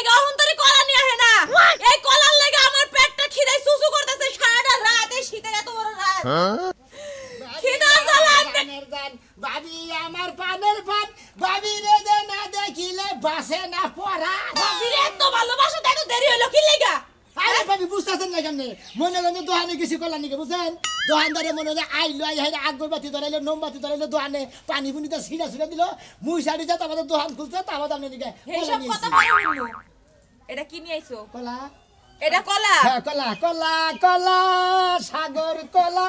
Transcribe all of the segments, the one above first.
লাগা অহন্তরে কলা নিয়ে আহে না এই কলার লাগা আমার পেটটা খিদায় সুসু করতেছে সারাটা রাত এই শীতের এত বড় রাত খিদা জ্বালানের জান ভাবি আমার পানের পান ভাবি রে দে না দেখিলে বাসে না পড়া ভাবি রে এত ভালোবাসা তাই তো দেরি হলো কি লাগা আরে ভাবি বুঝতাছেন না কেন মনে হলো দোকানে কিছু কলা নিকে বুঝেন দোকানদারে মনে হয় আইলো আই হাই আগরবাতি ধরাইলো মোমবাতি ধরাইলো দোকানে পানি পুনি তো ছিড়া ছিড়া দিল মুই শাড়ি যা আমাদের দোকান খুলছে তারপর আপনি নিকে এই সব কথা বলো এটা কি নিয়ে আইছো কলা এটা কলা হ্যাঁ কলা কলা কলা সাগর কলা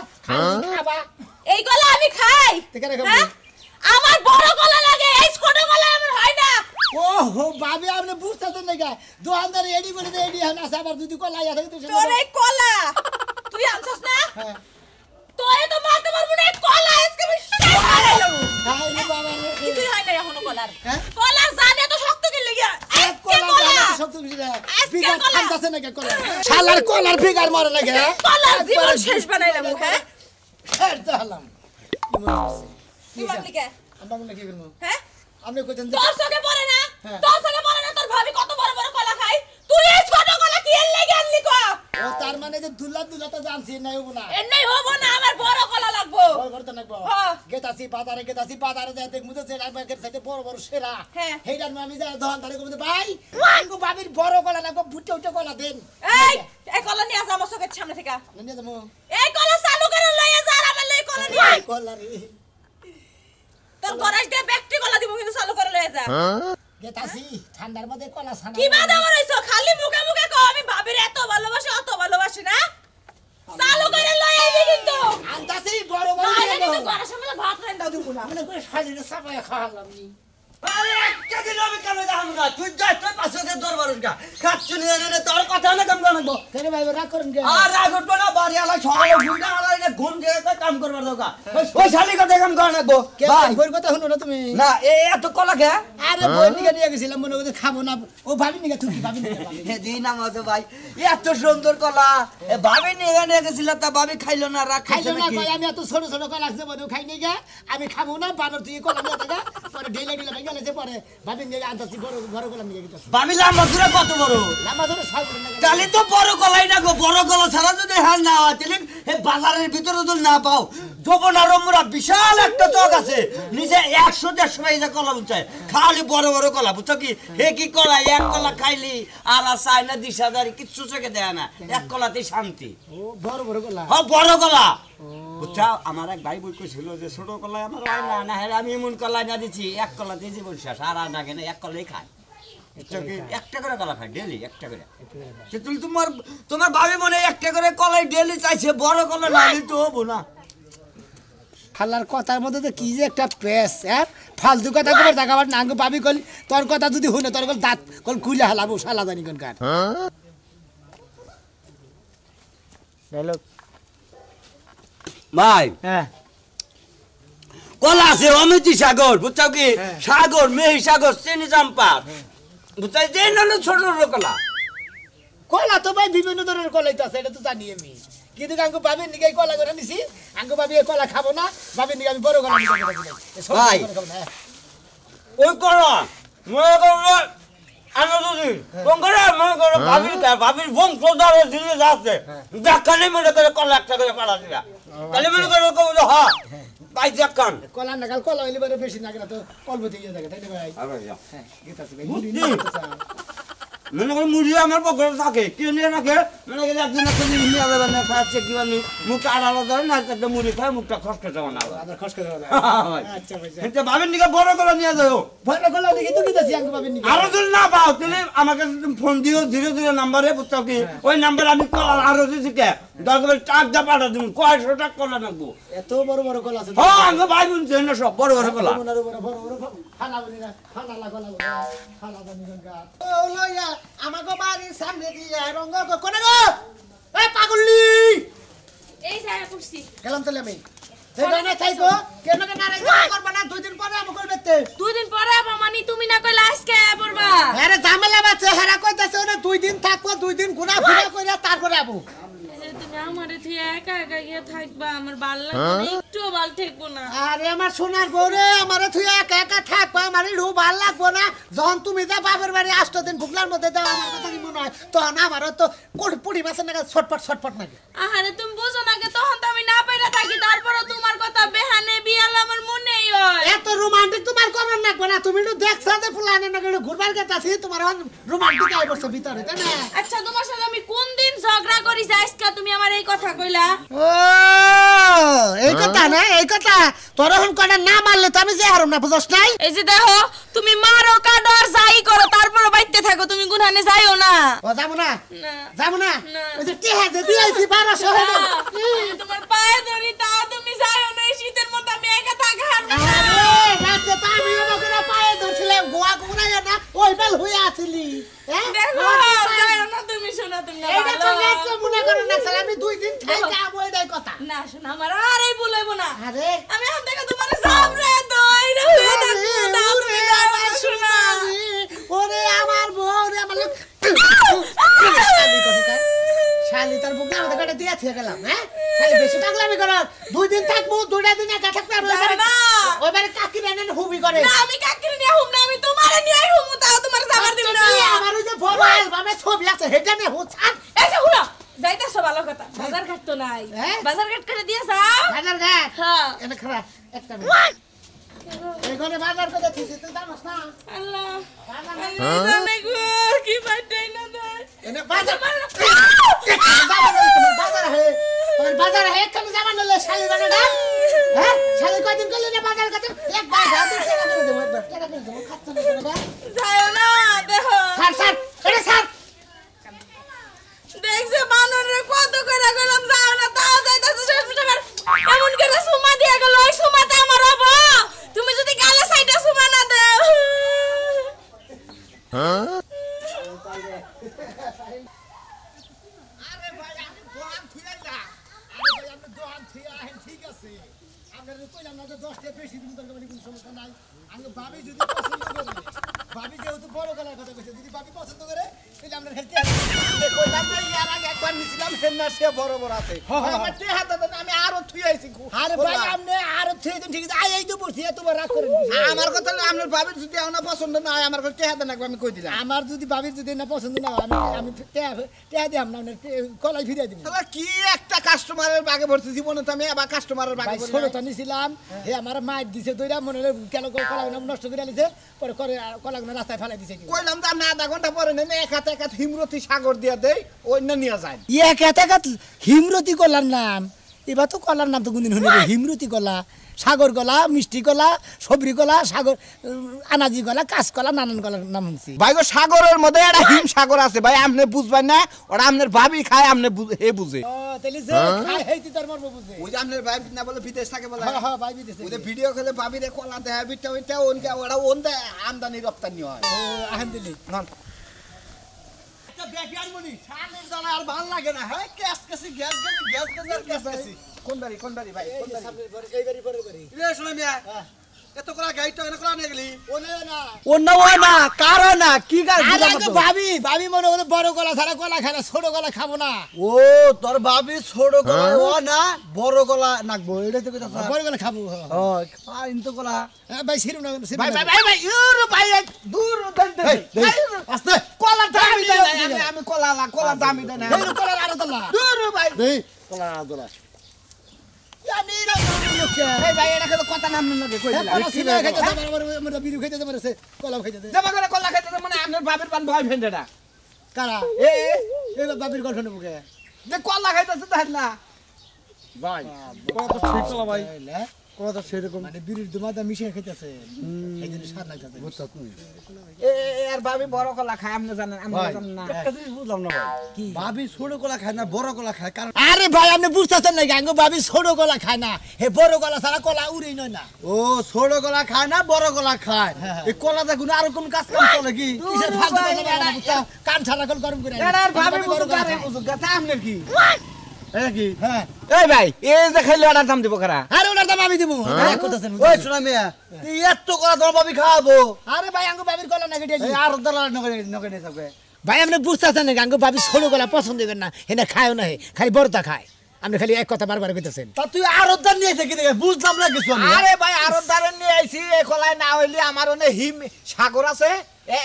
খাবা এই কলা আমি খাই হ্যাঁ আমার বড় কলা লাগে এই ছোট কলা আমার হয় না ওহো ভাবি আপনি বুঝতেছেন না কে দোকানদার এডি করে দে এডি হন আছে আবার যদি কলা ইয়া থাকে তো তোর এই কলা তুই আনছস না হ্যাঁ তোরে তো মারতে পারবো না কলা আজকে আমি খাইলাম হাই রে বাবা রে কিছুই হয় না এখনো কলার হ্যাঁ কলা জানে তো শক্ত কি লাগিয়া কলা জানা শক্ত কিছু না ফিগার খাইতাছে না কে কলা শালার কলার ফিগার মারে লাগে কলা জীবন শেষ বানাইলাম হ্যাঁ ছেড় তো হলাম কি মারলি কে আমরা কি করব হ্যাঁ আপনি কইতেন তোর চোখে পড়ে না তোর চোখে পড়ে না তোর ভাবি কত বড় বড় কলা খায় তুই এই ছোট কলা কি এর লাগি আনলি কো ও তার মানে যে দুলা দুলা তো জানছি না হবো না এন্নাই হবো না আমার বড় কলা লাগবো বড় করতে লাগবো গেতাছি বাজারে যাই দেখ মুদে সেরা মার্কেট সাইডে বড় বড় সেরা হেইডার আমি যা দহন ধরে কইতে ভাই আঙ্গো বাবির বড় কলা লাগবো বুটে উঠে কলা দেন এই কলা নিয়ে আসা আমার চোখের সামনে থেকে নিয়ে যাবো এই কলা চালু করে লইয়া যা আর আমার লই কলা নিয়ে আই কলা রে তোর গরাজ দিয়ে ব্যক্তি কলা দিব কিন্তু চালু করে লইয়া যা গেতাছি ঠান্ডার মধ্যে কলা ছানা কি বাদা বলইছো খালি মুখে মুখে কও আমি ভাবির এত ভালোবাসি অত ভালোবাসি না চালু করে লইয়া আইবি কিন্তু আনতাছি বড় বড় কিন্তু গরার সামনে ভাত রান্দাও দিব না মানে করে শাড়িতে সাপায় খাওয়ালাম নি আরে একটা দিন আমি কামে যাবো না তুই যা তুই পাশে দরবারুন কা খাচ্ছু নিয়ে তোর কথা না কাম করব কেন ভাই রাগ করেন কে আর রাগ উঠবো না বাড়ি আলা সকালে ঘুরনা আলা এটা ঘুম দিয়ে কাম করবার দরকার ওই শালি কথা কাম কর না গো ভাই বইর কথা শুনো না তুমি না এত কলা কে আরে বই নিয়ে গেছিলাম মনে করে খাবো না ও ভাবি নিকে তুই ভাবি নিকে দিন আমাকে ভাই এত সুন্দর কলা ভাবি নিয়ে গেছিল তা ভাবি খাইলো না রাগ খাইলো না ভাই আমি এত ছোট ছোট কলা আছে বড় খাই নাই গা আমি খাবো না বানর তুই কলা নিয়ে থাকা পরে ঢেলে ঢেলে গেলে যে পরে ভাবি নিয়ে আনতাছি বড় বড় কলা নিয়ে গেতাছি ভাবি লাম্বা ধরে কত বড় লাম্বা ধরে সব কালি তো বড় কলাই না গো বড় কলা ছাড়া যদি হাল না হয় তাহলে এই বাজারের ভিতরে তো না পাও জবনারমরা বিশাল একটা চক আছে নিচে 100-150 টাকা কলা বুঝায় খালি বড় বড় কলা বুঝছো কি হে কি কলা এক কলা খাইলি আর চাই না 20,000 কিচ্ছু চোখে দেয় না এক কলাতেই শান্তি ও বড় বড় কলা হ্যাঁ বড় কলা বুঝছো আমার এক ভাই বই কইছিল যে ছোট কলা আমার হয় না না হ্যাঁ আমি এমন কলা না দিচ্ছি এক কলাতেই জীবন শেষ আর না কেন এক কলাই খায় একটা করে কলা খায় ডেলি একটা করে তুই তোমার ভাবি মনে একটা করে কলাই ডেলি চাইছে বড় কলা না দিতে হবো না খালার কথার মধ্যে তো কি যে একটা পেস হ্যাঁ ফালতু কথা কবার দেখাবার না ভাবি কল তোর কথা যদি শুনে তোর কল দাঁত কল খুলে হালাবো শালা জানি কোন কার ডায়লগ ভাই হ্যাঁ কলা আছে অমিতি সাগর বুঝছো কি সাগর মেহি সাগর চিনি চাম্পা বুঝছো যে নানো ছোট ছোট কলা কলা তো ভাই বিভিন্ন ধরনের কলাই তো আছে এটা তো জানি আমি কিন্তু আঙ্গু ভাবির নিকে কলা করে নিছি আঙ্গু ভাবি কলা খাবো না ভাবির নিকে আমি বড় কলা নিতে ভাই ওই কলা মনে করো আনো দুদি কোন করে মনে করো ভাবির বোন প্রদারে দিলে যাচ্ছে দেখালে মনে করে কলা একটা করে পাড়া দিলা তাহলে মনে করো হ্যাঁ ভাই দেখান কলা নাগাল কলা হইলে বারে বেশি না তো কলবতি ইয়ে থাকে তাই না ভাই হ্যাঁ গীতা আছে ভাই মুড়ি নিয়ে মনে করে মুড়ি আমার পকেটে থাকে কেউ নিয়ে রাখে মনে করে একদিন একটা জিনিস নিয়ে যাবে না খাচ্ছে কি মানে মুখটা আড়ালো ধরে না একটা মুড়ি খায় মুখটা খসকে যাবে না আবার খসকে যাবে আচ্ছা ভাই এটা ভাবেন নিকে বড় করে নিয়ে যাও বড় কলা নিকে তো দিতেছি আঙ্গু ভাবির নিকে আরো যদি না পাও তাহলে আমাকে ফোন দিও 00 নাম্বারে বুঝছো কি ওই নাম্বারে আমি কল আরো দিছি কে দরকার টাকা পাঠা দিন কয়শো টাকা কলা রাখবো এত বড় বড় কলা আছে হ্যাঁ আঙ্গু ভাই বুঝছেন না সব বড় বড় কলা বড় বড় খালা বলি না খালা লাগলা খালা জানি গা ও লইয়া আমাগো বাড়ির সামনে দিয়া রঙ্গ কোনে গো এই পাগলি এই জায়গা করছি গেলাম তাহলে আমি সেটা না চাইকো কেন না নারাই করব না 2 দিন পরে আমো করবেতে 2 দিন পরে মামানি তুমি না কইলা আজকে পড়বা আরে ঝামেলা বাচ্চা হেরা কইতাছে না 2 দিন থাকবো 2 দিন ঘুরা ফিরা কইরা তারপরে আবো তুমি আমারে তুই একা একা গিয়ে থাকবা আমার ভাল লাগবে একটু ভাল থাকবো না আরে আমার সোনার বউরে আমারে তুই একা একা থাকবা আমার একটু ভালো লাগবো না যখন তুমি যা বাপের বাড়ি 8 দিন ভুগলার মধ্যে দাও আমার কথা কি মনে হয় তখন আমারও তো পুরি মাছের নাকি ছটপট নাকি আহারে তুমি বুঝো না কে তখন তো আমি না পাইরা থাকি তারপরও তোমার কথা বেহানে বিয়াল আমার মনেই হয় এত রোমান্টিক তোমার করার লাগবে না তুমি একটু দেখছ যে ফুলানে নাকি ঘুরবার গেতাছি তোমার রোমান্টিক আই বসে ভিতরে তাই না আচ্ছা তোমার সাথে আমি কোন দিন ঝগড়া করিছি আজকে তুমি আমার এই কথা কইলা ও এই কথা না এই কথা তোর এখন কটা না মারলে তো আমি যে হারুম না বুঝছ নাই এই যে দেখো তুমি মারো কাটো আর যাই করো তারপরও বাইতে থাকো তুমি গুনহানে যাইও না ও যাবো না না যাবো না না। ওই যে টিহা যে দিয়েছি 1200 হলো তোমার পায়ে ধরি তাও তুমি যাইও না এই শীতের মধ্যে আমি একা থাকা হারবো না আরে রাতে তো আমি আমাকে পায়ে ধরছিলাম গোয়া ঘুরাইয়া না ওই বেল হয়ে আসিলি হ্যাঁ দেখো যাইও না তুমি শোনা তুমি না এইটা তো ভালো। নেক্সট মনে করো না স্যার আমি 2 দিন খাই যাবো এটাই কথা না শোনা আমার আরই বলবো না আরে আমি আম থেকে তোমার সামনে দই না হয়ে থাকবো না তুমি যাও না শোনা ওরে আমার বউ রে আমার শালি তার বুকে আমাদের কাছে দিয়া থেকে গেলাম হ্যাঁ খালি বেশি পাগলামি করো 2 দিন থাকবো 2টা দিন একা থাকতে আর ওইবারে কাকি নেন হুবি করে না আমি কাকিরে নিয়ে হুম না আমি তোমারে নিয়ে হুম তাও তোমার সাবার দিব না আমার ওই যে বড় অ্যালবামে ছবি আছে হেটা নে হুছান এসে হুনো যাইতাছো ভালো কথা বাজার ঘাট তো নাই হ্যাঁ? বাজার ঘাট করে দিয়ে যাও বাজার ঘাট হ্যাঁ এনে খারাপ একটা মিনিট এখানে বাজার করে দিছি তুই জানোস না আল্লাহ বাজার আল্লাহ জানে গো কি পাইতাই না দেয় এনে বাজার বাজার হে তুমি যাবা না শালি বানাটা হ্যাঁ শালি কয়দিন করলি না বাজার কাছে একবার ঘাট দিয়ে টাকা করে দেবো একবার টাকা করে দেবো খাচ্ছ না যাও না দেখো স্যার এটা স্যার দেখছে বানরে কত করে গেলাম যাও না তাও যাইতাছো শেষ মিটার এমন করে সুমা দিয়া গেল ওই সুমাতে আমার হবো তুমি যদি গালে সাইডে সুমা না দাও আরে ভাই আমি দোকান থিয়াই না আরে ভাই আপনি দোকান থিয়া আহেন ঠিক আছে আপনারা কইলাম না যে 10 টা বেশি দিন দরকার কোনো সমস্যা নাই আমি ভাবি যদি পছন্দ করে ভাবি যেহেতু বড় গলার কথা কইছে যদি ভাবি পছন্দ করে তাহলে আমরা খেলতে আমি কইলাম যে ইয়ার আগে একবার নিছিলাম হেন্না সে বড় বড় আছে আমার তে হাতে আমি আরো থুইয়াইছি আরে ভাই আপনি আরো থুইছেন ঠিক আছে আই তো বসি তোমার রাগ করেন আমার কথা না আপনার ভাবির যদি না পছন্দ না হয় আমার কাছে হাতে নাকবে আমি কই দিলাম আমার যদি ভাবির যদি না পছন্দ না হয় আমি তে দিলাম না কলাই ফিরিয়ে দিব তাহলে কি একটা কাস্টমারের বাগে ভরছি জীবনে তো আমি আবার কাস্টমারের বাগে ভরছি ছোটটা নিছিলাম হে আমার মাইর দিছে দইরা মনে কেন কলা নষ্ট করে আলিছে পরে করে কলাগুলো রাস্তায় ফেলাই দিছে কইলাম তো না আধা ঘন্টা পরে নেই এক হাতে হিমরতি সাগর দিয়া দেই অন্য নিয়ে যায় এক হাতে হিমরতি কলার নাম এবার তো কলার নাম তো কোনদিন শুনি হিমরতি কলা সাগর কলা মিষ্টি কলা সবরি কলা সাগর আনাজি কলা কাঁচ কলা নানান কলার নাম শুনছি ভাই গো সাগরের মধ্যে একটা হিম সাগর আছে ভাই আপনি বুঝবেন না ওরা আপনার ভাবি খায় আপনি হে বুঝে ও তাহলে যে খাই হেইতি তোর মরবো বুঝে ওই যে আপনার ভাই না বলে বিদেশ থাকে বলে হ্যাঁ হ্যাঁ ভাই বিদেশে ওই যে ভিডিও খেলে ভাবি রে কলা দেয় বিটা ওইটা ওনকে ওরা ওন দেয় আমদানি রপ্তানি হয় ও আহেন দিলি বেকার মনি শালের জ্বালা আর ভালো লাগে না হ্যাঁ গ্যাস কাছে কোন বাড়ি ভাই কোন বাড়ি এই বাড়ি পরে বাড়ি রে শুনে মিয়া এত করা গাড়ি তো এনে করা নিয়ে গেলি ওনে না অন্য হয় না কারো না কি গাড়ি আগে ভাবি মনে হলো বড় গলা ছাড়া গলা খায় না ছোট গলা খাবো না ও তোর ভাবি ছোট গলা ও না বড় গলা নাকবো এটা তো কথা বড় গলা খাবো ও পাইন তো গলা ভাই সিরুম না ভাই ইউর ভাই দূর দেন আস্তে কলা দামি দেন আমি কলা দামি দেন এই কলা আর দলা দূর ভাই এই কলা দলা আমি না এই ভাই এটা তো কথা নাম নাকি কই দিলা কলা সিনে খাইতে আমার বিরু খাইতে মারছে কলা খাইতে জমা করে কলা খাইতে মানে আপনার ভাবির পান ভয় ফেন্ডেটা কারা এ এই বাবির গঠন বুকে যে কলা খাইতেছে তাই না ভাই কথা তো ঠিক কলা ভাই কথা সেরকম মানে বিরুর দুমাদা মিশে খাইতেছে এই জিনিস স্বাদ লাগতেছে এ আর ভাবি বড় কলা খায় আপনি জানেন আমরা জানেন না একটা জিনিস বুঝলাম না ভাই কি ভাবি ছোট কলা খায় না বড় কলা খায় কারণ আরে ভাই আপনি বুঝতেছেন না গাঙ্গো ভাবি ছোট গলা খায় না হে বড় গলা ছাড়া কলা উড়েই নয় না ও ছোট কলা খায় না বড় কলা খায় এই কলা দেখুন আর কোন কাজ কাম চলে কি কিসের ফালতু কথা বুঝছো কান ছাড়া কল গরম করে এটা আর ভাবি বুঝুক আর বুঝুক কথা আপনার কি এই কি হ্যাঁ এই ভাই এই যে খাইলে অর্ডার দাম দিব কারা আরে ওনার দাম আমি দেবো করতেছেন ওই শোনা মিয়া তুই এত কলা তোমার ভাবি খাওয়াবো আরে ভাই আঙ্গো ভাবির গলা না কেটে এই আর দলার নগে নিয়ে যাবে ভাই আপনি বুঝতেছেন না গাঙ্গো ভাবি ছোট গলা পছন্দ করেন না হেনা খায়ও না হে খালি বড়টা খায় আপনি খালি এক কথা বারবার কইতেছেন তা তুই আরতদার নিয়ে থেকে দেখে বুঝলাম না কিছু আমি আরে ভাই আরতদারে নিয়ে আইছি এই কলায় না হইলে আমার ওনে হিম সাগর আছে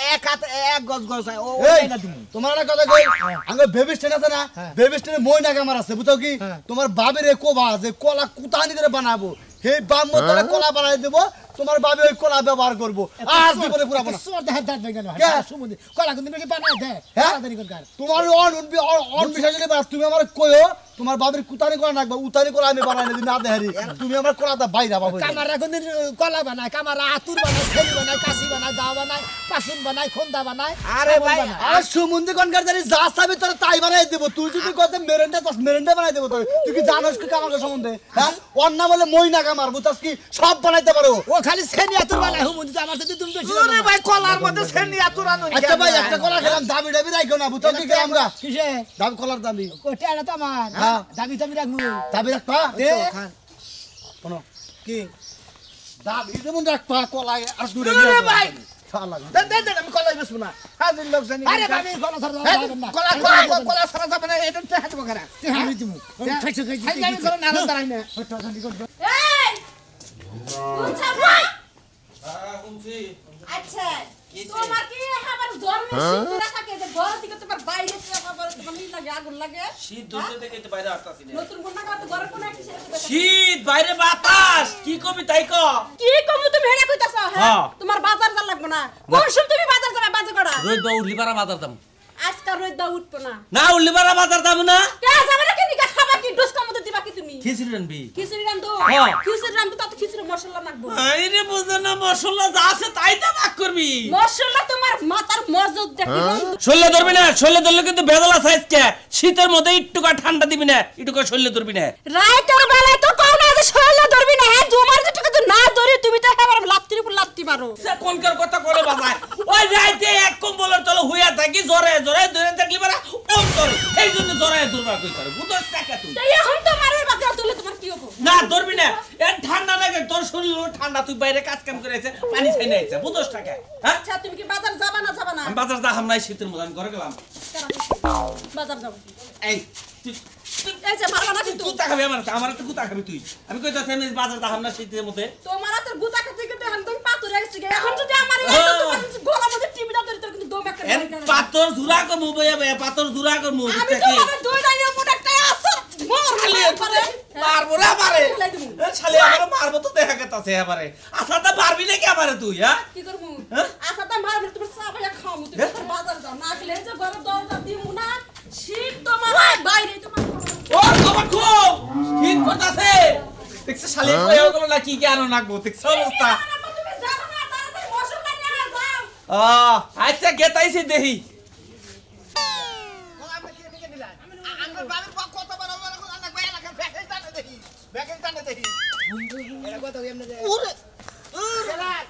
এক হাত এক গজ গজ ও এই, না তুমি তোমার একটা কথা কই আঙ্গ বেবি স্ট্যান্ড আছে না বেবি স্ট্যান্ডে মই নাকি আমার আছে বুঝছো কি তোমার বাবির এ কোবা যে কলা কুতানি করে বানাবো হে বাম্মো তোরা কলা বানাই দেব তোমার বাবে ওই কলা ব্যবহার করব আর জীবনে পুরাবো না সোর দেহ দাঁত ভেঙে কে? সমুদ্র কলা কোন দিন বানায় দে হ্যাঁ? তাড়াতাড়ি কর কার তোমার অন বিষয় যদি তুমি আমার কইও তোমার বাবির কুতানি কলা রাখবা উতানি কলা আমি বানাই দিই না দেহারি তুমি আমার কলাটা বাইরা বাবু কামারা কোন দিন কলা বানায় কামারা আতুর বানায় ছেলি বানায় কাশি বানায় দা বানায় পাসুন বানায় খন্দা বানায় আরে শাবল ভাই, বানায়। আর সুমন্দি কোনকার জানি যা চাবি তোর তাই বানাই দেব তুই যদি কত মেরেন্ডা বানাই দেব তুই কি জানোস কি কামার সম্বন্ধে হ্যাঁ অন্য বলে মই না কামার বুঝছস কি সব বানাইতে পারো ও খালি ছেনি আতুর বানায় হুমুন্দি আমার সাথে তুমি বেশি ওরে ভাই কলার মধ্যে সেনি আতুরানো আচ্ছা ভাই একটা কলা খেলাম দাবি রাখো না বুঝছো কি খেলাম গা কিসে দাবি কলার দাবি কোটিয়াটা তো আমার হ্যাঁ। দাবি দাবি রাখবো দাবি রাখবা দে শোনো কি দাবি যেমন রাখবা কলা আর দূরে ওরে ভাই শালা দে আমি কলাই বেসবো না হাজির লোক জানি আরে ভাবি কলা ধর না কলা কলা কলা সারা যাবে না এটা তো হাজবো করা আমি দিমু খাইছো হাই আমি করে না দাঁড়াই না এই বুঝছ ভাই আচ্ছা তোমার কি আমার জ্বর বেশি করে থাকে যে ঘর থেকে তোমার বাইরে তোমার ই লাগে আগুন লাগে শীত ধরতে থেকে তো বাইরে আসতাছি না নতুন কোন না ঘর কোন একটা শীত বাইরে বাতাস কি কবি তাই ক কি কমু তুমি হেডা কইতাছ হ্যাঁ তোমার বাজার যা লাগবে না কোন সময় তুমি বাজার যাবে বাজার করা রোজ বা উঠলি পারা বাজার দাম আজকাল রোদ দা উঠবো না না উঠলি পারা বাজার দাম না কে যাবে না কি খাবা কি ডোসকা মধ্যে দিবা কি তুমি খিচুড়ি রানবি খিচুড়ি রান্ধো হ্যাঁ। খিচুড়ি রান্ধো তো খিচুড়ি মশলা লাগবে আইরে বুঝছ না মশলা যা আছে তাই তো ভাগ করবি মশলা তোমার মাথার মজুদ দেখি শরীরে ধরবি না শরীরে ধরলে কিন্তু বেদলা সাইজ কে শীতের মধ্যে একটুকা ঠান্ডা দিবি না একটুকা শরীরে ধরবি না রাইটার বেলায় তো কোন না যে শরীরে ধরবি না হ্যাঁ তোমার যেটুকু তো না ধরি তুমি তো একেবারে লাত্তির উপর লাত্তি মারো সে কোনকার কথা করে বাজায় ওই রাইতে এক কম্বলের তলে হুইয়া থাকি জরে জরে ধরে থাকলি পারা ওম করে এই জন্য জরে দুর্বা কই করে বুঝছ টাকা তুই তাই এখন তো মারের বাচ্চা তুলে তোমার কি হবে না ধরবি না এর ঠান্ডা লাগে তোর শরীর ঠান্ডা তুই বাইরে কাজ কাম করে আছে পানি খাই না আছে বুঝছ টাকা হ্যাঁ আচ্ছা তুমি কি বাজার যাবা না যাবা না আমি বাজার যাহাম নাই শীতের মধ্যে আমি ঘরে গেলাম বাজার যাব এই তুই এই যে মারবা না কিন্তু কুতা খাবি আমার তো কুতা খাবি তুই আমি কইতাছি আমি বাজার যাহাম না শীতের মধ্যে তোমার তো গুতা খাতে কিন্তু এখন তুমি পাতুরে গেছি এখন যদি আমার তোমার গলা মধ্যে টিভিটা ধরে তোর কিন্তু দম একটা এন পাতর জুরা কর মু বয়া বয়া পাতর জুরা কর মু আমি তোমার দুই দাইয়া মোটাটাই আছে শালি মারবো না মারে শালি আমার মারবো তো দেখা গেতাছে এবারে আসাটা পারবি নাকি আমারে তুই হ্যাঁ কি করবো হ্যাঁ? আচ্ছা তা মারবে তোমার সাবাইয়া খামু তুমি তোর বাজার যাও না গেলে যে ঘরে দরজা দিমু না শীত তোমার বাইরে তোমার ও বাবা খুব ঠিক কথাছে দেখছ শালি কইও গেল না কি জ্ঞান নাকবো দেখছ অবস্থা তুমি যাও না তাড়াতাড়ি মশলা নিয়ে যাও আচ্ছা গেতাইছি দেহি আমার বাবার কত বড় বড় কলা না কয়লা খান ফেকে জানে দেখি ফেকে জানে দেখি এটা কথা এমনি যে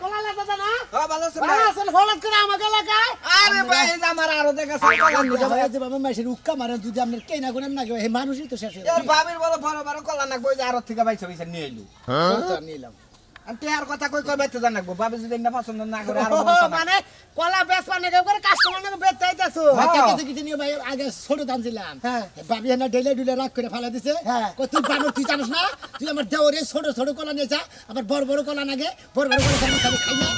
কলা লাগা দাদা না হ্যাঁ ভালো আছে আসল হলক করে আমাকে লাগায় আরে ভাই এই যে আমার আরো দেখা ভাই যে বাবা মাসের উক্কা মারে যদি আপনি কেই না করেন না হে মানুষই তো শেষ এর বাবির বড় বড় বড় কলা না কই যে আরো থেকে বাইছে বাইছে নিয়ে এলু নিলাম আর তে আর কথা কই কই বাইতে জান লাগবো বাবি যদি না পছন্দ না করে আর মানে কলা বেশ মানে কেউ করে কাস্টমার নাকি বেচতে আইতাছো কিছু নিয়ে ভাই আগে ছোট দান ছিলাম হ্যাঁ। বাবি না ডেলে ডুলে রাগ করে ফেলা দিছে হ্যাঁ। তুই বানর তুই জানিস না তুই আমার দেওরে ছোট ছোট কলা নিয়ে যা আবার বড় বড় কলা নাগে বড় বড় কলা খালি খাই না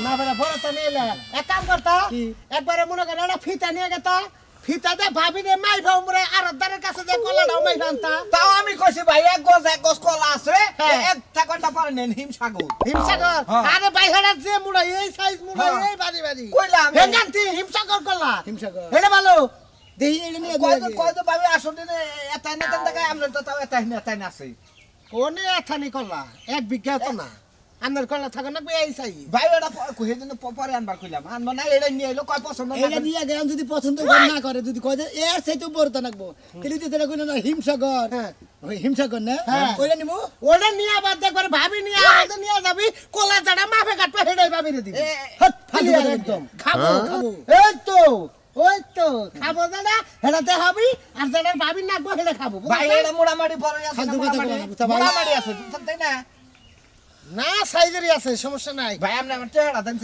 না বেটা বড় তো নিলে এক কাম করতা কি? একবারে মনে করে একটা ফিতা নিয়ে গেতা ফিতাতে ভাবি রে মাই ভাউমরে আর দারের কাছে যে কলাটাও মাই ভান্তা তাও আমি কইছি ভাই এক গজ কলা আছে এক টাকাটা পারে নেন হিমসাগর হিমসাগর হ্যাঁ। আরে বাইহারা যে মুড়া এই সাইজ মুড়া হ্যাঁ। এই বাড়ি বাড়ি কইলাম হেগান্তি হিমসাগর কলা হিমসাগর। এটা ভালো দেহি এটা নিয়ে কয় তো ভাবি আসলে এটাই না তেন টাকা আমরা তো তাও এটাই না আছে কোনে এথানি কলা এক বিঘা তো না আন্দার কলা থাকে না এই সাইজ ভাই এটা কই দিন পরে আনবার কইলাম আনবা না এটা নিয়ে এলো কয় পছন্দ না এইটা নিয়ে গেলাম যদি পছন্দ না করে যদি কয় যে এর সেই তো বড় তা নাকবো তাহলে যদি এটা কইলো না হিমসাগর হ্যাঁ। ওই হিমসাগর না হ্যাঁ। ওইটা নিবো ওটা নিয়ে আবার দেখবার ভাবি নিয়ে আবার নিয়ে যাবি কলা জাড়া মাফে কাটবে হেডাই ভাবি রে দিবি হট ফালতু clear কথা একদম। একদম খাবো খাবো এই তো ওই তো খাবো দাদা হেডাতে হবি আর যারা ভাবি নাকবো হেডা খাবো ভাই এটা মোড়ামাড়ি পরে আছে ফালতু কথা বলো না, বুঝতা ভাই? মোড়ামাড়ি আছে তাই না না সাইজেরই আছে সমস্যা নাই ভাই আমরা আমার টেহারা দেন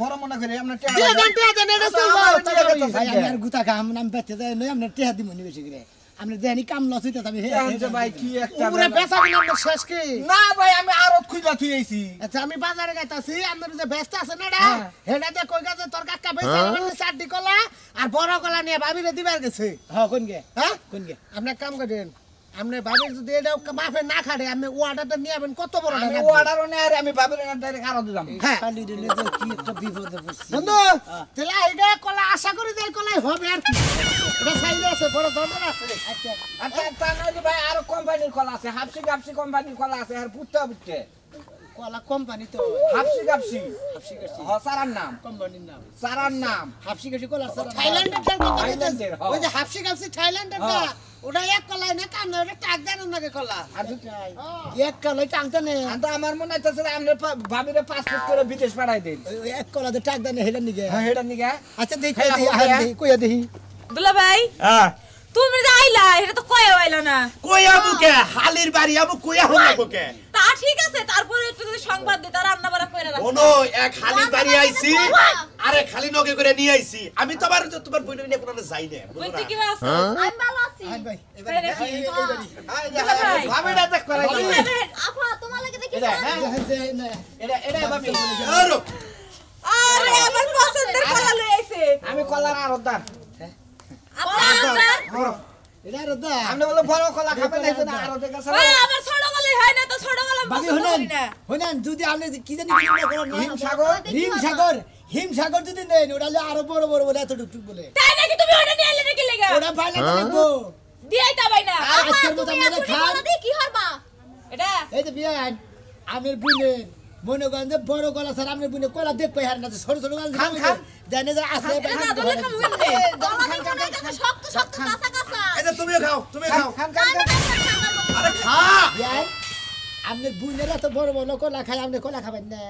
বড় মনে করে আমরা দিয়ে দেন টিয়া দেন এটা আচ্ছা, চলবো আমার টিয়া তাড়াতাড়ি। দেন। ভাই আমি আর গুতা খাম নাম বেতে দেয় নই আমরা টেহা দিমু নি বেশি করে আপনি দেনি কাম লস হইতাছে আমি জানছে ভাই কি একটা উপরে বেচা কিনা আপনার শেষ কি না ভাই আমি আরত খুঁজা থুইছি আচ্ছা আমি বাজারে যাইতাছি আপনার যে ব্যস্ত আছে না এটা হেডা যে কই গেছে তোর কাকা বেচা মানে চারটি কলা আর বড় কলা নিয়ে ভাবিরে দিবার গেছে হ্যাঁ কোন গে আপনি এক কাম করেন আপনি ভাবির যদি এটা মাফে না খাড়ে আপনি ওয়াটারটা নিয়ে আবেন কত বড় আমি টাকা অর্ডারও নেই আর আমি ভাবির না ডাইরেক্ট আরত দিলাম হ্যাঁ খালি দিলে তো কি একটা বিপদে পড়ছি বন্ধু তাহলে এইটা কলা আশা করি যে এই কলাই হবে আর কি এটা সাইজ আছে বড় ধরনের আছে আচ্ছা আচ্ছা তা নয় ভাই আরো কোম্পানির কলা আছে হাফসি গাপসি কোম্পানির কলা আছে আর বুঝতে কলা কোম্পানি তো হাফসি গাপসি হাফসি কাশি সারার নাম কোম্পানির নাম সারার নাম হাফসি কাশি কলা থাইল্যান্ডের কথা থাইল্যান্ডের, কইতেছে হ্যাঁ। ওই যে হাফসি কাশি থাইল্যান্ডের না ওটা এক কলাই না কাম না ওটা টাক দেন নাকি কলা আর এক কলাই টাকতে নে তো আমার মনে হইতেছে আমরা ভাবিরে পাসপোর্ট করে বিদেশ পাঠাই দেন ওই এক কলাতে টাক দেন হেডা নিগে হ্যাঁ হেডা নিগা আচ্ছা দেখি হেডা কইয়া? কইয়া দেখি দুলা ভাই হ্যাঁ তুমি যে আইলা এটা তো কয়ে আইলা না কইয়া বুকে হালির বাড়ি আবু কইয়া হল বুকে তা ঠিক আছে তারপরে একটু যদি সংবাদ দিতে রান্না বাড়া করে রাখো কোনো এক খালি বাড়ি আইছি আরে খালি নগে করে নিয়ে আইছি আমি তোমার বইনের নিয়ে কোনো যাই না কই তুই কি আছে আমি ভালো আছি আই ভাই তাই নাকি? ভাবিরা দেখ করে আপা তোমার লাগে দেখি এটা এটা ভাবি আরো আরে আমার পছন্দের কলা লই আইছে আমি কলার আরতদার আপনার এটা রদা আপনি বলে বড় কলা খাবেন না এটা আরতে কাছে ওই আমার ছোট গলাই হয় না তো ছোট গলা বাকি পছন্দ হলেন করি না হলেন যদি আপনি কি জানি কি না করেন হিমসাগর হিমসাগর যদি নেন ওটা হলে আরো বড় বড় বলে এত টুকটুক বলে তাই নাকি তুমি ওটা নিয়ে এলে নাকি লাগা ওটা বাইরে লাগবো দিয়াই তা ভাই না আজকের মতো আমরা খান দিয়ে কি হরবা এটা এই যে বিয়ান আমের বুনে মনে করেন যে বড় গলা স্যার আপনার বুনে কলা দেখ পাই হার না ছোট ছোট গলা খান জানে যে আছে এটা না দলে খামু কেমনে গলা দেখো না এটা শক্ত শক্ত কাঁচা কাঁচা এই যে তুমিও খাও খান খান আরে খা বিয়ান আপনার বুনেরা তো বড় বড় কলা খায় আপনি কলা খাবেন না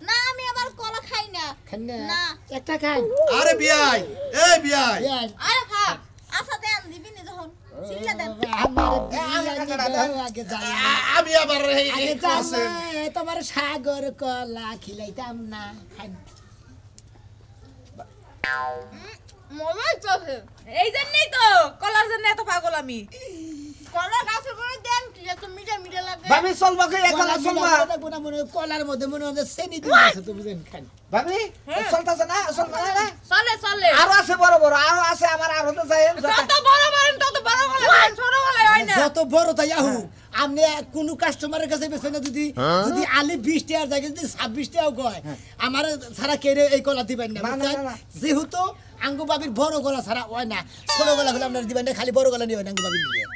না আমি আবার কলা খাই না খান না না। একটা খান আরে বিয়াই এই বিয়াই বিয়ান আরে ভাই আচ্ছা দেন দিবি নি যখন সিল্লা দেন আমার বিয়ান আগে যাই আমি আবার আগে তোমার সাগর কলা খিলাইতাম না খাই মজাই চলে এই জন্যই তো কলার জন্য এত পাগল আমি কলা গাছে করে দেন কি এত মিঠা মিঠা লাগে ভাবি চলবা কি এখন চলবা কলার মধ্যে মনে হয় চেনি দিয়ে আছে তো বুঝেন খান ভাবি চলতাছে না চলবা না চলে চলে আরো আছে বড় বড় আরো আছে আমার আরো তো যাই যত বড় মারেন তত বড় গলা খান ছোট গলা হয় না যত বড় তাই আহু আপনি কোন কাস্টমারের কাছে বেছেন না যদি আলি 20 টাকার জায়গায় যদি 26 টাকাও কয় আমার ছাড়া কেড়ে এই কলা দিবেন না বুঝছেন? যেহেতু আঙ্গু বাবির বড় গলা ছাড়া হয় না ছোট গলা হলে আপনার দিবেন না খালি বড় গলা নিবেন আঙ্গু বাবির নিয়ে